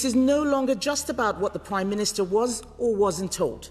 This is no longer just about what the Prime Minister was or wasn't told.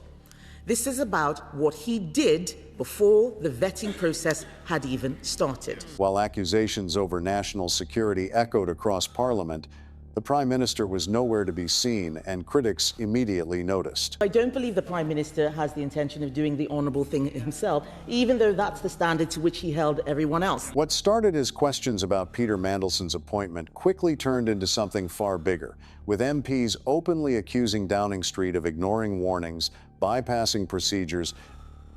This is about what he did before the vetting process had even started. While accusations over national security echoed across Parliament, the Prime Minister was nowhere to be seen, and critics immediately noticed. I don't believe the Prime Minister has the intention of doing the honourable thing himself, even though that's the standard to which he held everyone else. What started as questions about Peter Mandelson's appointment quickly turned into something far bigger, with MPs openly accusing Downing Street of ignoring warnings, bypassing procedures,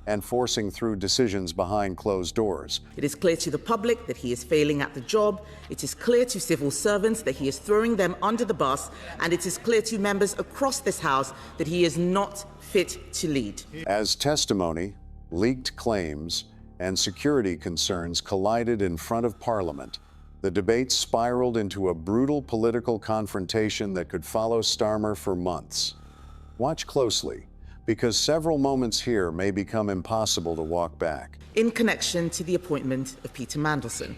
and forcing through decisions behind closed doors. It is clear to the public that he is failing at the job. It is clear to civil servants that he is throwing them under the bus. And it is clear to members across this House that he is not fit to lead. As testimony, leaked claims, and security concerns collided in front of Parliament, the debate spiraled into a brutal political confrontation that could follow Starmer for months. Watch closely, because several moments here may become impossible to walk back. In connection to the appointment of Peter Mandelson.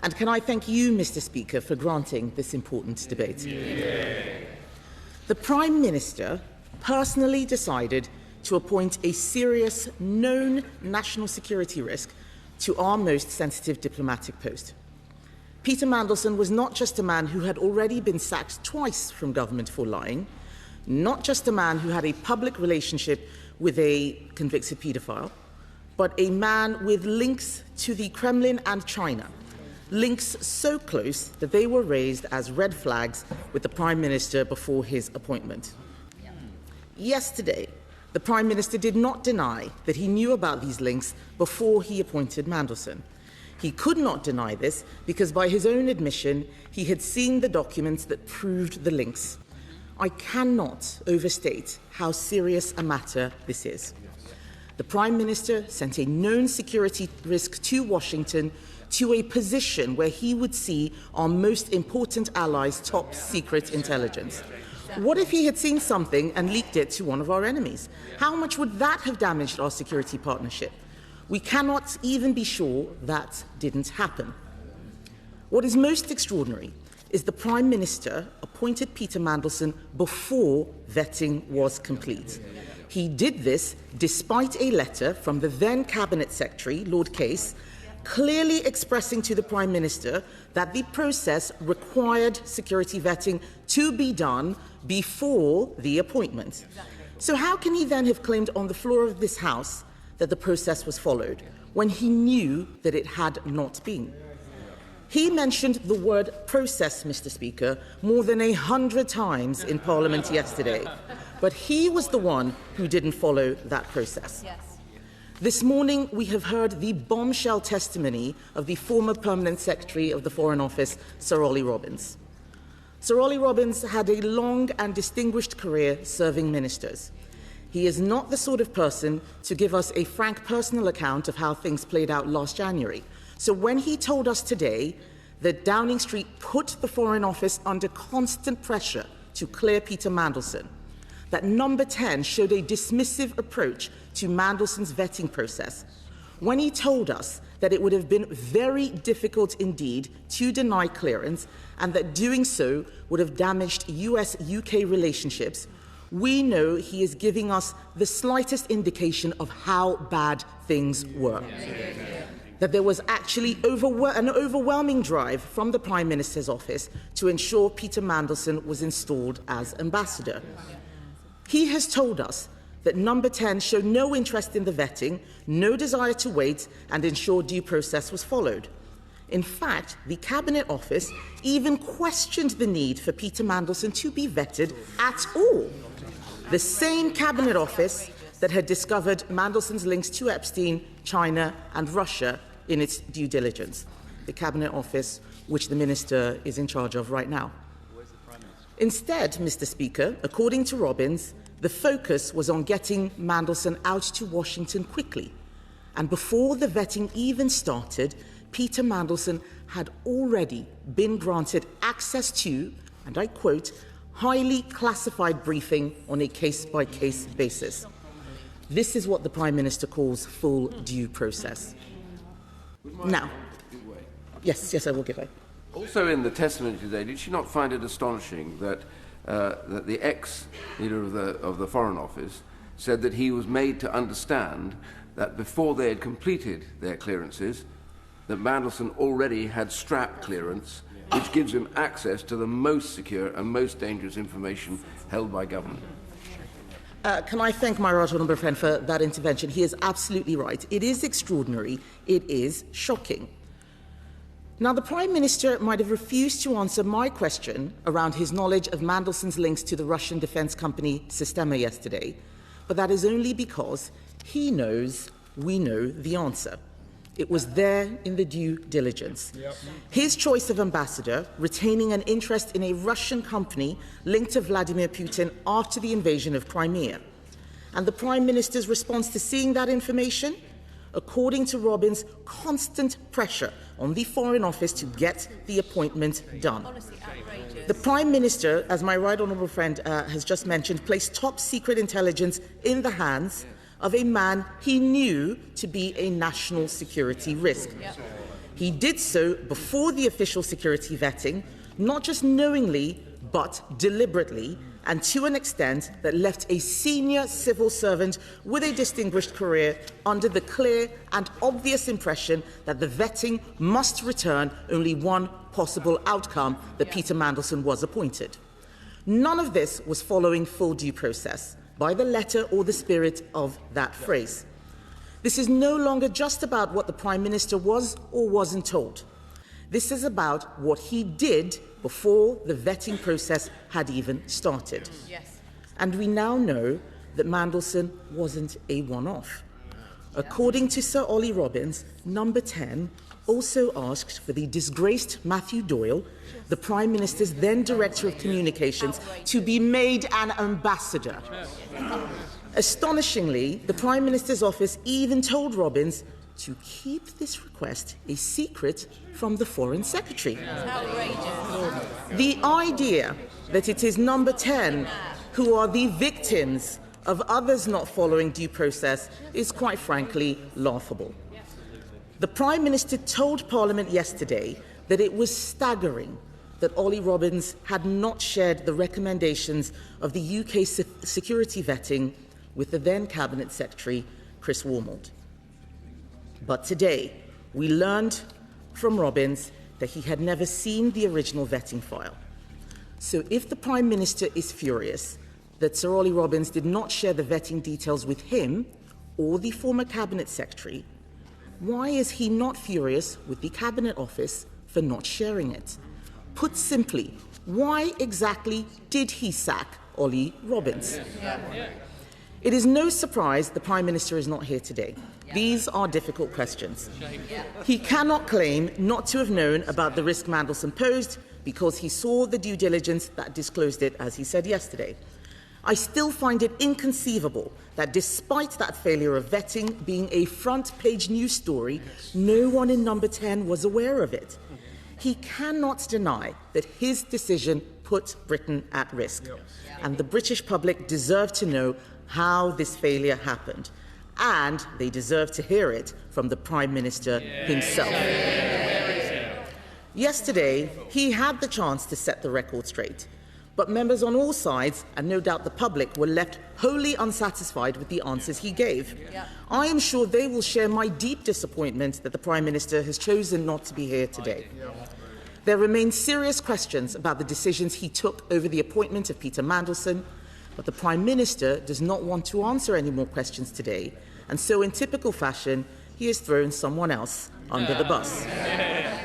And can I thank you, Mr. Speaker, for granting this important debate. Yeah. The Prime Minister personally decided to appoint a serious, known national security risk to our most sensitive diplomatic post. Peter Mandelson was not just a man who had already been sacked twice from government for lying, not just a man who had a public relationship with a convicted paedophile, but a man with links to the Kremlin and China, links so close that they were raised as red flags with the Prime Minister before his appointment. Yesterday, the Prime Minister did not deny that he knew about these links before he appointed Mandelson. He could not deny this because, by his own admission, he had seen the documents that proved the links. I cannot overstate how serious a matter this is. The Prime Minister sent a known security risk to Washington, to a position where he would see our most important allies' top secret intelligence. What if he had seen something and leaked it to one of our enemies? How much would that have damaged our security partnership? We cannot even be sure that didn't happen. What is most extraordinary is the Prime Minister appointed Peter Mandelson before vetting was complete. He did this despite a letter from the then Cabinet Secretary, Lord Case, clearly expressing to the Prime Minister that the process required security vetting to be done before the appointment. So how can he then have claimed on the floor of this House that the process was followed, when he knew that it had not been? He mentioned the word process, Mr. Speaker, more than 100 times in Parliament yesterday, but he was the one who didn't follow that process. Yes. This morning, we have heard the bombshell testimony of the former Permanent Secretary of the Foreign Office, Sir Ollie Robbins. Sir Ollie Robbins had a long and distinguished career serving ministers. He is not the sort of person to give us a frank personal account of how things played out last January. So when he told us today that Downing Street put the Foreign Office under constant pressure to clear Peter Mandelson, that Number 10 showed a dismissive approach to Mandelson's vetting process, when he told us that it would have been very difficult indeed to deny clearance and that doing so would have damaged US-UK relationships, we know he is giving us the slightest indication of how bad things were. That there was actually an overwhelming drive from the Prime Minister's office to ensure Peter Mandelson was installed as ambassador. He has told us that Number 10 showed no interest in the vetting, no desire to wait and ensure due process was followed. In fact, the Cabinet Office even questioned the need for Peter Mandelson to be vetted at all. The same Cabinet Office that had discovered Mandelson's links to Epstein, China and Russia in its due diligence, the Cabinet Office which the Minister is in charge of right now. Instead, Mr. Speaker, according to Robbins, the focus was on getting Mandelson out to Washington quickly. And before the vetting even started, Peter Mandelson had already been granted access to, and I quote, highly classified briefing on a case-by-case basis. This is what the Prime Minister calls full due process. Now, yes, I will give way. Also in the testimony today, did she not find it astonishing that that the ex-leader of the Foreign Office said that he was made to understand that before they had completed their clearances, that Mandelson already had strap clearance, which gives him access to the most secure and most dangerous information held by government. Can I thank my right honourable friend for that intervention? He is absolutely right. It is extraordinary. It is shocking. Now, the Prime Minister might have refused to answer my question around his knowledge of Mandelson's links to the Russian defence company Sistema yesterday, but that is only because he knows we know the answer. It was there in the due diligence. Yep. His choice of ambassador, retaining an interest in a Russian company linked to Vladimir Putin after the invasion of Crimea. And the Prime Minister's response to seeing that information? According to Robbins, constant pressure on the Foreign Office to get the appointment done. The Prime Minister, as my right honourable friend has just mentioned, placed top-secret intelligence in the hands of a man he knew to be a national security risk. Yep. He did so before the official security vetting, not just knowingly, but deliberately, and to an extent that left a senior civil servant with a distinguished career under the clear and obvious impression that the vetting must return only one possible outcome, that Peter Mandelson was appointed. None of this was following full due process, by the letter or the spirit of that phrase. This is no longer just about what the Prime Minister was or wasn't told. This is about what he did before the vetting process had even started. Yes. And we now know that Mandelson wasn't a one-off. According to Sir Ollie Robbins, number 10 also asked for the disgraced Matthew Doyle, the Prime Minister's then Director of Communications, to be made an ambassador. Astonishingly, the Prime Minister's office even told Robbins to keep this request a secret from the Foreign Secretary. The idea that it is number 10 who are the victims of others not following due process is quite frankly laughable. The Prime Minister told Parliament yesterday that it was staggering that Ollie Robbins had not shared the recommendations of the UK security vetting with the then Cabinet Secretary, Chris Wormold. But today, we learned from Robbins that he had never seen the original vetting file. So if the Prime Minister is furious that Sir Ollie Robbins did not share the vetting details with him or the former Cabinet Secretary, why is he not furious with the Cabinet Office for not sharing it? Put simply, why exactly did he sack Ollie Robbins? It is no surprise the Prime Minister is not here today. These are difficult questions. He cannot claim not to have known about the risk Mandelson posed because he saw the due diligence that disclosed it, as he said yesterday. I still find it inconceivable that despite that failure of vetting being a front-page news story, no one in number 10 was aware of it. He cannot deny that his decision put Britain at risk, and the British public deserve to know how this failure happened, and they deserve to hear it from the Prime Minister himself. Yesterday, he had the chance to set the record straight, but members on all sides, and no doubt the public, were left wholly unsatisfied with the answers he gave. I am sure they will share my deep disappointment that the Prime Minister has chosen not to be here today. There remain serious questions about the decisions he took over the appointment of Peter Mandelson, but the Prime Minister does not want to answer any more questions today, and so in typical fashion, he has thrown someone else under the bus.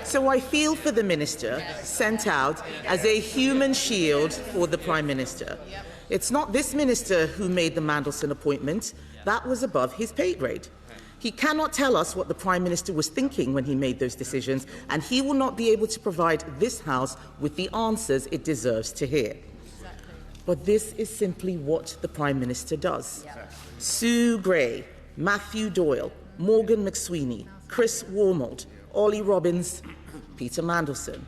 So I feel for the Minister sent out as a human shield for the Prime Minister. It's not this Minister who made the Mandelson appointment. That was above his pay grade. He cannot tell us what the Prime Minister was thinking when he made those decisions, and he will not be able to provide this House with the answers it deserves to hear. But this is simply what the Prime Minister does. Sue Gray, Matthew Doyle, Morgan McSweeney, Chris Wormold, Ollie Robbins, Peter Mandelson.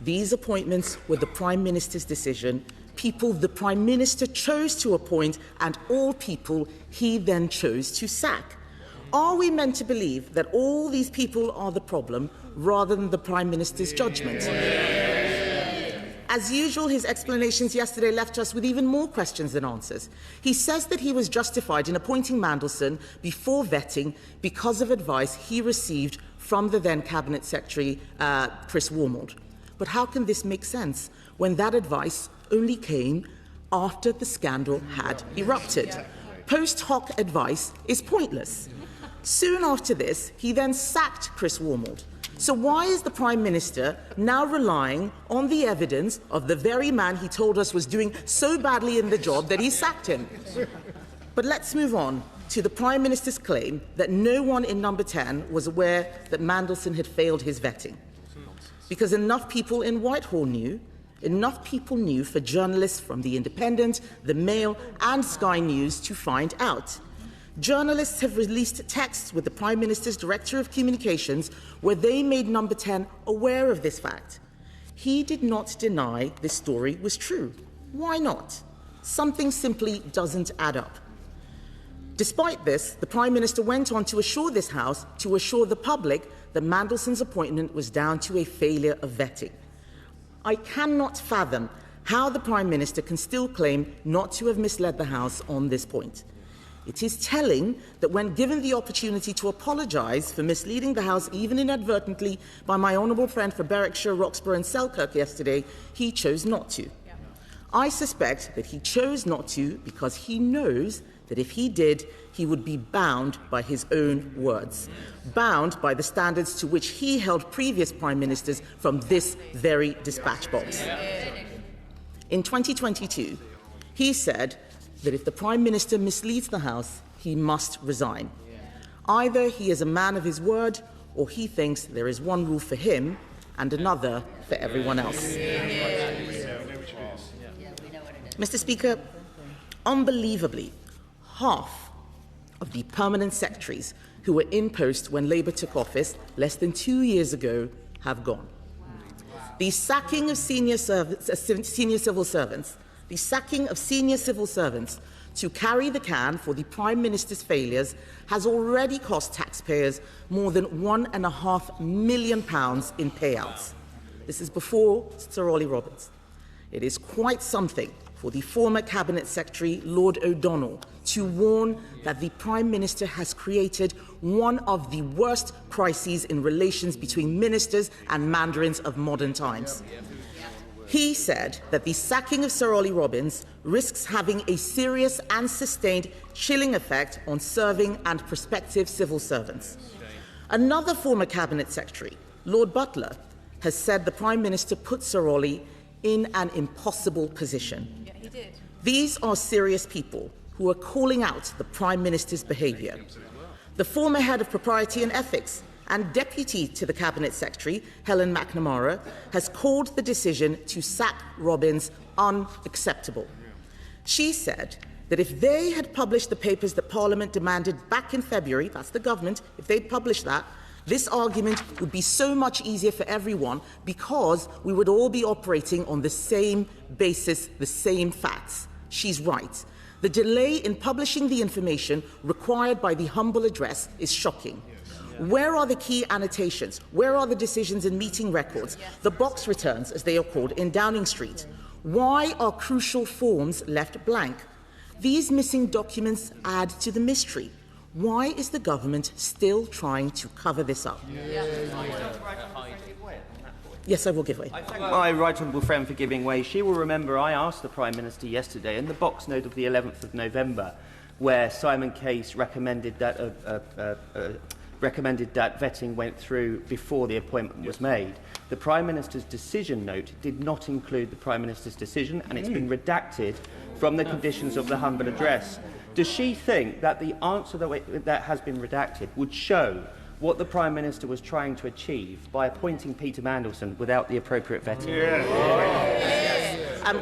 These appointments were the Prime Minister's decision, people the Prime Minister chose to appoint, and all people he then chose to sack. Are we meant to believe that all these people are the problem rather than the Prime Minister's judgment? As usual, his explanations yesterday left us with even more questions than answers. He says that he was justified in appointing Mandelson before vetting because of advice he received from the then Cabinet Secretary, Chris Warmold. But how can this make sense when that advice only came after the scandal had erupted? Post hoc advice is pointless. Soon after this, he then sacked Chris Warmold. So why is the Prime Minister now relying on the evidence of the very man he told us was doing so badly in the job that he sacked him? But let's move on to the Prime Minister's claim that no one in Number 10 was aware that Mandelson had failed his vetting. Because enough people in Whitehall knew, enough people knew for journalists from The Independent, The Mail and Sky News to find out. Journalists have released texts with the Prime Minister's Director of Communications where they made Number 10 aware of this fact. He did not deny this story was true. Why not? Something simply doesn't add up. Despite this, the Prime Minister went on to assure this House, to assure the public, that Mandelson's appointment was down to a failure of vetting. I cannot fathom how the Prime Minister can still claim not to have misled the House on this point. It is telling that when given the opportunity to apologise for misleading the House, even inadvertently, by my honourable friend for Berwickshire, Roxburgh and Selkirk yesterday, he chose not to. I suspect that he chose not to because he knows that if he did, he would be bound by his own words, bound by the standards to which he held previous Prime Ministers from this very dispatch box. In 2022, he said that if the Prime Minister misleads the House, he must resign. Either he is a man of his word, or he thinks there is one rule for him and another for everyone else. Mr. Speaker, unbelievably, half of the permanent secretaries who were in post when Labour took office less than 2 years ago have gone. The sacking of senior civil servants to carry the can for the Prime Minister's failures has already cost taxpayers more than £1.5 million in payouts. This is before Sir Ollie Robbins. It is quite something for the former Cabinet Secretary, Lord O'Donnell, to warn that the Prime Minister has created one of the worst crises in relations between ministers and mandarins of modern times. He said that the sacking of Sir Ollie Robbins risks having a serious and sustained chilling effect on serving and prospective civil servants. Another former Cabinet Secretary, Lord Butler, has said the Prime Minister put Sir Ollie in an impossible position. Yeah, he did. These are serious people who are calling out the Prime Minister's behaviour. The former head of Propriety and Ethics and Deputy to the Cabinet Secretary, Helen McNamara, has called the decision to sack Robbins unacceptable. She said that if they had published the papers that Parliament demanded back in February, that's the government, if they'd published that, this argument would be so much easier for everyone because we would all be operating on the same basis, the same facts. She's right. The delay in publishing the information required by the humble address is shocking. Where are the key annotations? Where are the decisions and meeting records? The box returns, as they are called, in Downing Street. Why are crucial forms left blank? These missing documents add to the mystery. Why is the government still trying to cover this up? Yes, I will give way. I thank my right honourable friend for giving way. She will remember I asked the Prime Minister yesterday in the box note of the 11th of November, where Simon Case recommended that vetting went through before the appointment was made. The Prime Minister's decision note did not include the Prime Minister's decision, and it's been redacted from the conditions of the humble address. Does she think that the answer that has been redacted would show what the Prime Minister was trying to achieve by appointing Peter Mandelson without the appropriate vetting?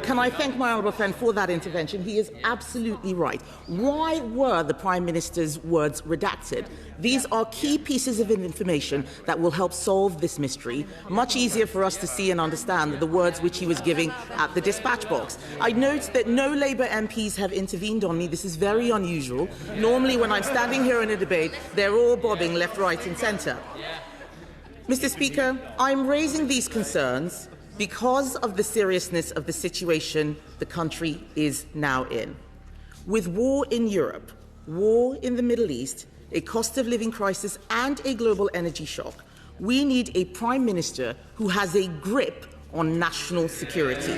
Can I thank my honourable friend for that intervention? He is absolutely right. Why were the Prime Minister's words redacted? These are key pieces of information that will help solve this mystery. Much easier for us to see and understand the words which he was giving at the dispatch box. I note that no Labour MPs have intervened on me. This is very unusual. Normally, when I'm standing here in a debate, they're all bobbing left, right and centre. Mr. Speaker, I'm raising these concerns because of the seriousness of the situation the country is now in. With war in Europe, war in the Middle East, a cost of living crisis and a global energy shock, we need a Prime Minister who has a grip on national security.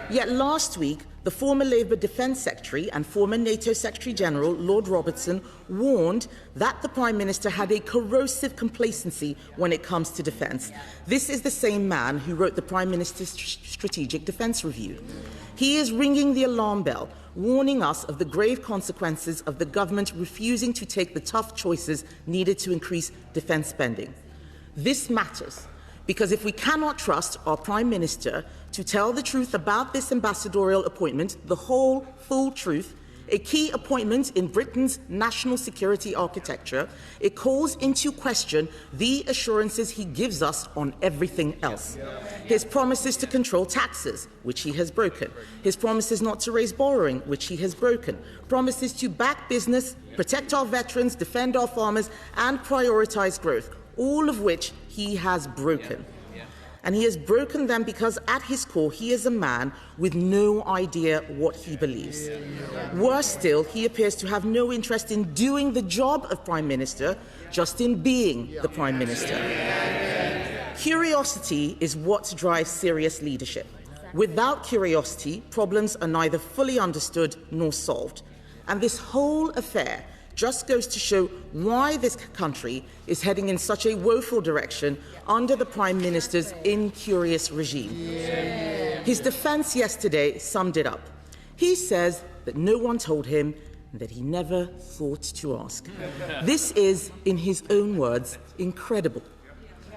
Yet last week, the former Labour Defence Secretary and former NATO Secretary General, Lord Robertson, warned that the Prime Minister had a corrosive complacency when it comes to defence. This is the same man who wrote the Prime Minister's Strategic Defence Review. He is ringing the alarm bell, warning us of the grave consequences of the government refusing to take the tough choices needed to increase defence spending. This matters because if we cannot trust our Prime Minister to tell the truth about this ambassadorial appointment, the whole, full truth, a key appointment in Britain's national security architecture, it calls into question the assurances he gives us on everything else. His promises to control taxes, which he has broken. His promises not to raise borrowing, which he has broken. Promises to back business, protect our veterans, defend our farmers, and prioritise growth, all of which he has broken. And he has broken them because at his core he is a man with no idea what he believes. Worse still, he appears to have no interest in doing the job of Prime Minister, just in being the Prime Minister. Curiosity is what drives serious leadership. Without curiosity, problems are neither fully understood nor solved. And this whole affair just goes to show why this country is heading in such a woeful direction under the Prime Minister's incurious regime. His defence yesterday summed it up. He says that no one told him and that he never thought to ask. This is, in his own words, incredible.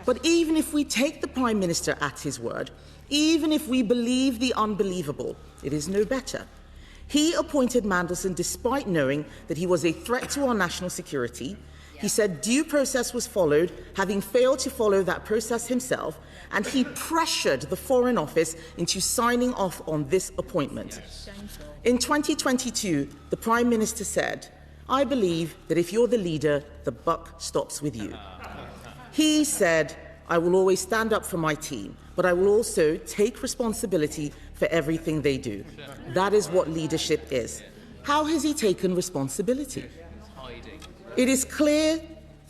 But even if we take the Prime Minister at his word, even if we believe the unbelievable, it is no better. He appointed Mandelson despite knowing that he was a threat to our national security. He said due process was followed, having failed to follow that process himself, and he pressured the Foreign Office into signing off on this appointment. In 2022, the Prime Minister said, "I believe that if you're the leader, the buck stops with you." He said, "I will always stand up for my team, but I will also take responsibility for everything they do." That is what leadership is. How has he taken responsibility? It is clear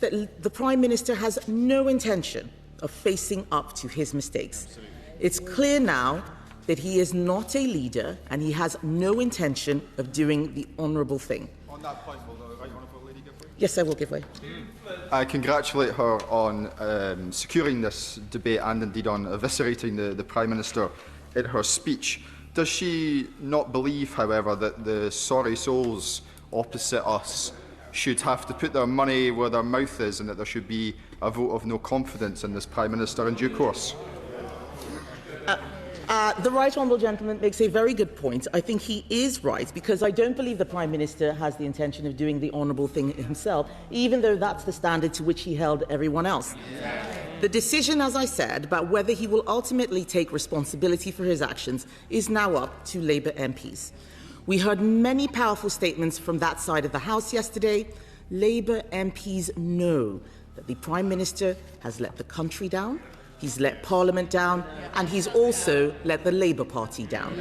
that the Prime Minister has no intention of facing up to his mistakes. It's clear now that he is not a leader and he has no intention of doing the honourable thing. On that point, will the Right Honourable Lady give way? Yes, I will give way. I congratulate her on securing this debate and indeed on eviscerating the Prime Minister in her speech. Does she not believe, however, that the sorry souls opposite us should have to put their money where their mouth is and that there should be a vote of no confidence in this Prime Minister in due course? The Right Honourable Gentleman makes a very good point. I think he is right, because I don't believe the Prime Minister has the intention of doing the honourable thing himself, even though that's the standard to which he held everyone else. The decision, as I said, about whether he will ultimately take responsibility for his actions is now up to Labour MPs. We heard many powerful statements from that side of the House yesterday. Labour MPs know that the Prime Minister has let the country down, he's let Parliament down, and he's also let the Labour Party down.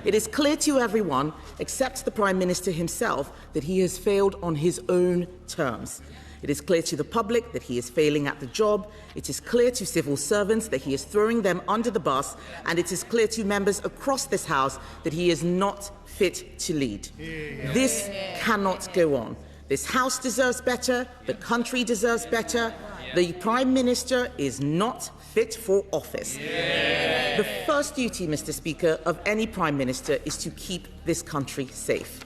It is clear to everyone, except the Prime Minister himself, that he has failed on his own terms. It is clear to the public that he is failing at the job. It is clear to civil servants that he is throwing them under the bus. And it is clear to members across this House that he is not fit to lead. This cannot go on. This House deserves better. The country deserves better. The Prime Minister is not fit for office. The first duty, Mr. Speaker, of any Prime Minister is to keep this country safe.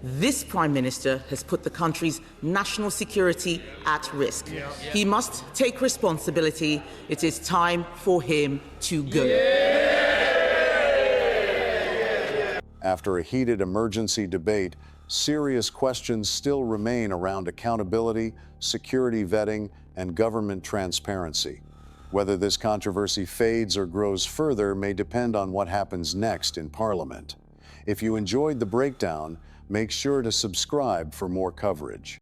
This Prime Minister has put the country's national security at risk. He must take responsibility. It is time for him to go. After a heated emergency debate, serious questions still remain around accountability, security vetting, and government transparency. Whether this controversy fades or grows further may depend on what happens next in Parliament. If you enjoyed the breakdown, make sure to subscribe for more coverage.